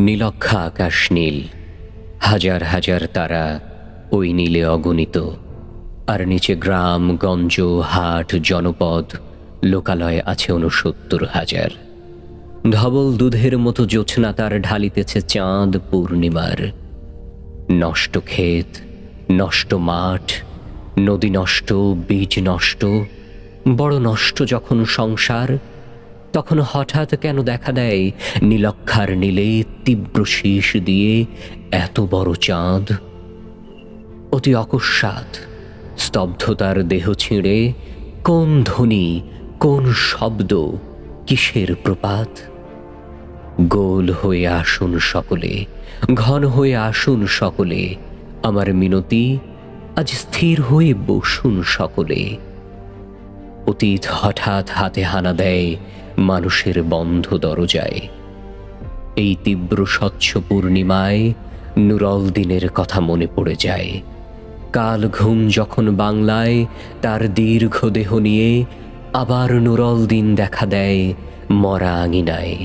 নীলক্ষা আকাশ নীল, হাজার হাজার তারা ওই নীলে অগণিত। আর নিচে গ্রাম গঞ্জ হাট জনপদ লোকালয় আছে ৬৯,০০০। ধবল দুধের মতো জোছনা তার ঢালিতেছে চাঁদ পূর্ণিমার। নষ্ট ক্ষেত, নষ্ট মাঠ, নদী নষ্ট, বীজ নষ্ট, বড় নষ্ট যখন সংসার, তখন হঠাৎ কেন দেখা দেয় নীলক্ষার নীলে তীব্র শীষ দিয়ে এত বড় চাঁদ। অতি অকস্মাৎ স্তব্ধতার দেহ ছিঁড়ে কোন ধ্বনি, কোন শব্দ, কিসের প্রপাত? গোল হয়ে আসুন সকলে, ঘন হয়ে আসুন সকলে, আমার মিনতি আজ স্থির হয়ে বসুন সকলে। অতীত হঠাৎ হাতে হানা দেয় মানুষের বন্ধ দরজায়। এই তীব্র স্বচ্ছ পূর্ণিমায় নুরল দিনের কথা মনে পড়ে যায়। কাল ঘুম যখন বাংলায় তার দীর্ঘ দেহ নিয়ে আবার নুরল দিন দেখা দেয় মরা আঙিনায়।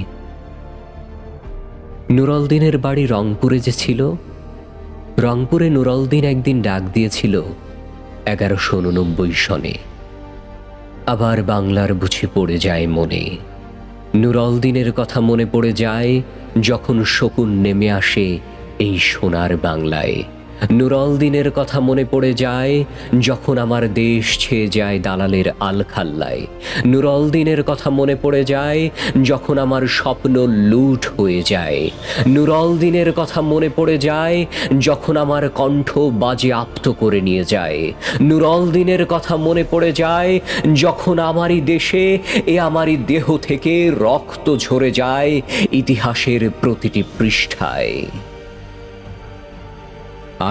নুরল দিনের বাড়ি রংপুরে যে ছিল, রংপুরে নুরল দিন একদিন ডাক দিয়েছিল ১১৮৯ সনে। আবার বাংলার বুঝি পড়ে যায় মনে। নুরল দিনের কথা মনে পড়ে যায় যখন শকুন নেমে আসে এই সোনার বাংলায়। নুরল দিনের কথা মনে পড়ে যায় যখন আমার দেশ ছেয়ে যায় দালালের আলখাল্লায়। নুরল দিনের কথা মনে পড়ে যায় যখন আমার স্বপ্ন লুট হয়ে যায়। নুরল দিনের কথা মনে পড়ে যায় যখন আমার কণ্ঠ বাজে আপ্ত করে নিয়ে যায়। নুরল দিনের কথা মনে পড়ে যায় যখন আমারই দেশে আমারই দেহ থেকে রক্ত ঝরে যায় ইতিহাসের প্রতিটি পৃষ্ঠায়।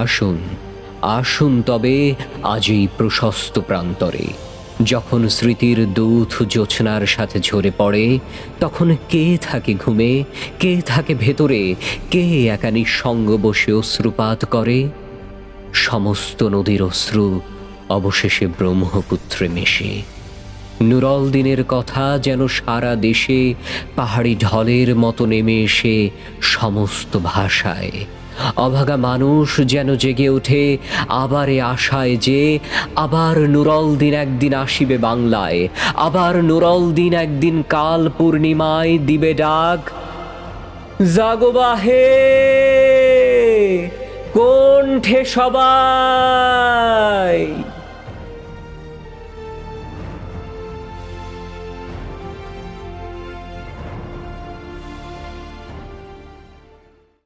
আসুন আসুন তবে আজ এই প্রশস্ত প্রান্তরে, যখন স্মৃতির দুধ জোছনার সাথে ঝরে পড়ে, তখন কে থাকে ঘুমে, কে থাকে ভেতরে, কে একা নিঃসঙ্গ বসে অশ্রুপাত করে? সমস্ত নদীর অশ্রু অবশেষে ব্রহ্মপুত্রে মেশে। নুরল দিনের কথা যেন সারা দেশে পাহাড়ি ঢলের মতো নেমে এসে সমস্ত ভাষায়। অভাগা মানুষ যেন জেগে ওঠে আবার এ আশায় যে আবার নুরল দিন একদিন আসিবে বাংলায়, আবার নুরল দিন একদিন কাল পূর্ণিমায় দিবে ডাক, জাগো বাহে কণ্ঠে সবাই।